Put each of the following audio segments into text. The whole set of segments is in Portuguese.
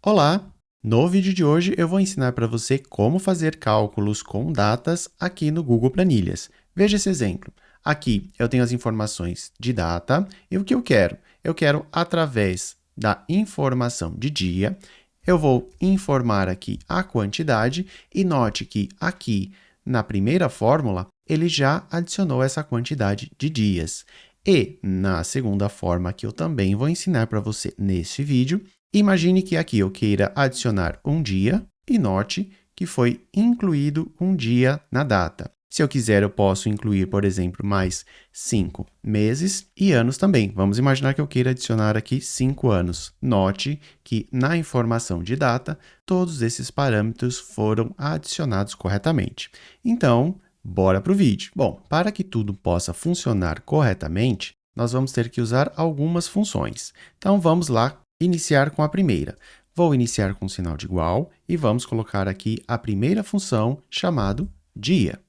Olá! No vídeo de hoje eu vou ensinar para você como fazer cálculos com datas aqui no Google Planilhas. Veja esse exemplo. Aqui eu tenho as informações de data e o que eu quero? Eu quero, através da informação de dia, eu vou informar aqui a quantidade e note que aqui na primeira fórmula ele já adicionou essa quantidade de dias. E na segunda forma que eu também vou ensinar para você neste vídeo, imagine que aqui eu queira adicionar um dia e note que foi incluído um dia na data. Se eu quiser, eu posso incluir, por exemplo, mais 5 meses e anos também. Vamos imaginar que eu queira adicionar aqui 5 anos. Note que na informação de data, todos esses parâmetros foram adicionados corretamente. Então, bora para o vídeo. Bom, para que tudo possa funcionar corretamente, nós vamos ter que usar algumas funções. Então, vamos lá iniciar com a primeira. Vou iniciar com um sinal de igual e vamos colocar aqui a primeira função chamado dia.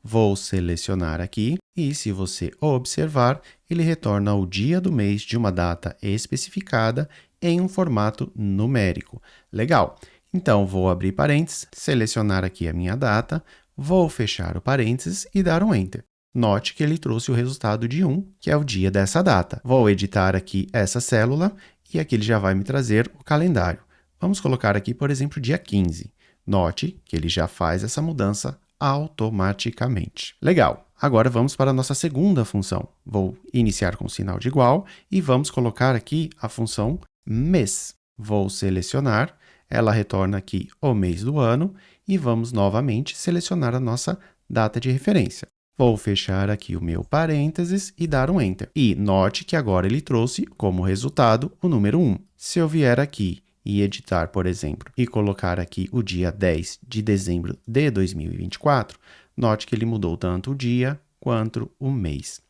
Vou selecionar aqui e, se você observar, ele retorna o dia do mês de uma data especificada em um formato numérico. Legal! Então, vou abrir parênteses, selecionar aqui a minha data, vou fechar o parênteses e dar um Enter. Note que ele trouxe o resultado de 1, que é o dia dessa data. Vou editar aqui essa célula e aqui ele já vai me trazer o calendário. Vamos colocar aqui, por exemplo, dia 15. Note que ele já faz essa mudança automaticamente. Legal! Agora vamos para a nossa segunda função. Vou iniciar com sinal de igual e vamos colocar aqui a função mês. Vou selecionar, ela retorna aqui o mês do ano e vamos novamente selecionar a nossa data de referência. Vou fechar aqui o meu parênteses e dar um Enter. E note que agora ele trouxe como resultado o número 1. Se eu vier aqui e editar, por exemplo, e colocar aqui o dia 10 de dezembro de 2024, note que ele mudou tanto o dia quanto o mês.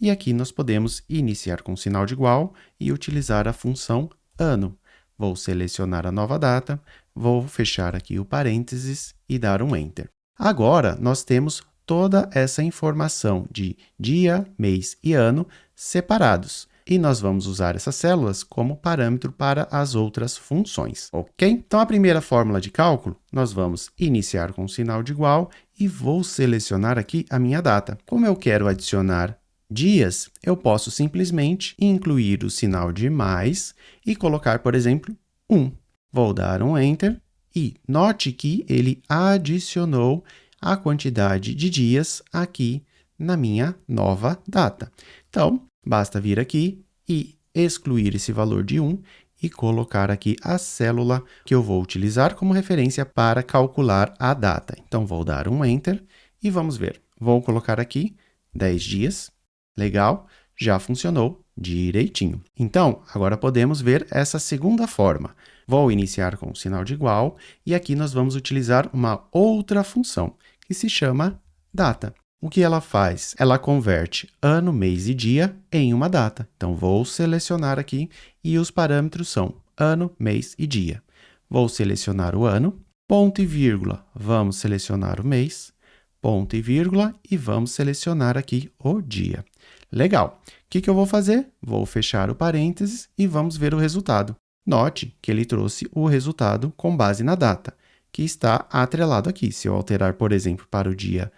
E aqui nós podemos iniciar com sinal de igual e utilizar a função ano. Vou selecionar a nova data, vou fechar aqui o parênteses e dar um Enter. Agora, nós temos toda essa informação de dia, mês e ano separados. E nós vamos usar essas células como parâmetro para as outras funções, ok? Então, a primeira fórmula de cálculo, nós vamos iniciar com um sinal de igual e vou selecionar aqui a minha data. Como eu quero adicionar dias, eu posso simplesmente incluir o sinal de mais e colocar, por exemplo, 1. Vou dar um Enter e note que ele adicionou a quantidade de dias aqui na minha nova data. Então, basta vir aqui e excluir esse valor de 1 e colocar aqui a célula que eu vou utilizar como referência para calcular a data. Então, vou dar um Enter e vamos ver. Vou colocar aqui 10 dias. Legal, já funcionou direitinho. Então, agora podemos ver essa segunda forma. Vou iniciar com o sinal de igual e aqui nós vamos utilizar uma outra função, que se chama data. O que ela faz? Ela converte ano, mês e dia em uma data. Então, vou selecionar aqui e os parâmetros são ano, mês e dia. Vou selecionar o ano, ponto e vírgula, vamos selecionar o mês, ponto e vírgula e vamos selecionar aqui o dia. Legal! O que eu vou fazer? Vou fechar o parênteses e vamos ver o resultado. Note que ele trouxe o resultado com base na data, que está atrelado aqui. Se eu alterar, por exemplo, para o dia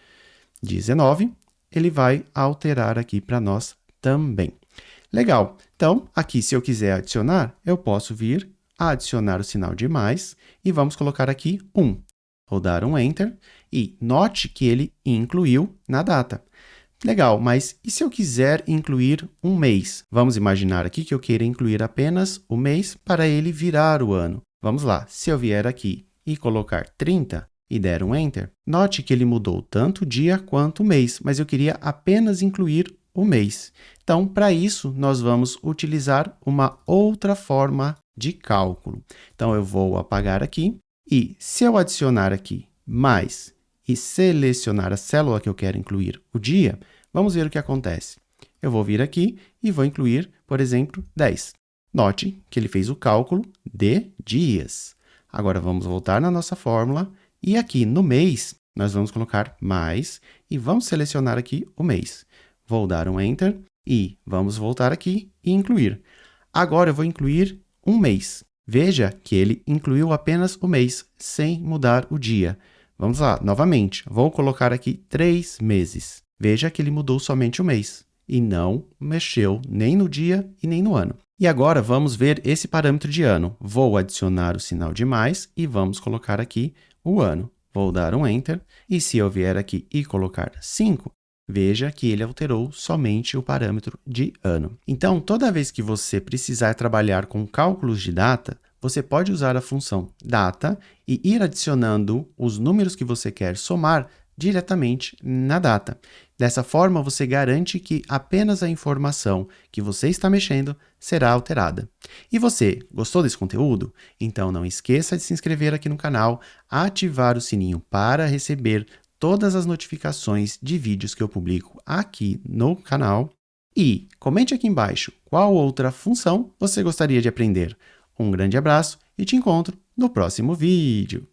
19, ele vai alterar aqui para nós também. Legal! Então, aqui, se eu quiser adicionar, eu posso vir adicionar o sinal de mais e vamos colocar aqui 1. Vou dar um Enter e note que ele incluiu na data. Legal, mas e se eu quiser incluir um mês? Vamos imaginar aqui que eu queira incluir apenas o mês para ele virar o ano. Vamos lá, se eu vier aqui e colocar 30 e der um Enter, note que ele mudou tanto o dia quanto o mês, mas eu queria apenas incluir o mês. Então, para isso, nós vamos utilizar uma outra forma de cálculo. Então, eu vou apagar aqui e, se eu adicionar aqui mais e selecionar a célula que eu quero incluir o dia, vamos ver o que acontece. Eu vou vir aqui e vou incluir, por exemplo, 10. Note que ele fez o cálculo de dias. Agora, vamos voltar na nossa fórmula e aqui no mês, nós vamos colocar mais e vamos selecionar aqui o mês. Vou dar um Enter e vamos voltar aqui e incluir. Agora, eu vou incluir um mês. Veja que ele incluiu apenas o mês, sem mudar o dia. Vamos lá, novamente, vou colocar aqui 3 meses. Veja que ele mudou somente o mês e não mexeu nem no dia e nem no ano. E agora vamos ver esse parâmetro de ano. Vou adicionar o sinal de mais e vamos colocar aqui o ano. Vou dar um Enter e se eu vier aqui e colocar 5, veja que ele alterou somente o parâmetro de ano. Então, toda vez que você precisar trabalhar com cálculos de data, você pode usar a função data e ir adicionando os números que você quer somar diretamente na data. Dessa forma, você garante que apenas a informação que você está mexendo será alterada. E você, gostou desse conteúdo? Então não esqueça de se inscrever aqui no canal, ativar o sininho para receber todas as notificações de vídeos que eu publico aqui no canal e comente aqui embaixo qual outra função você gostaria de aprender. Um grande abraço e te encontro no próximo vídeo.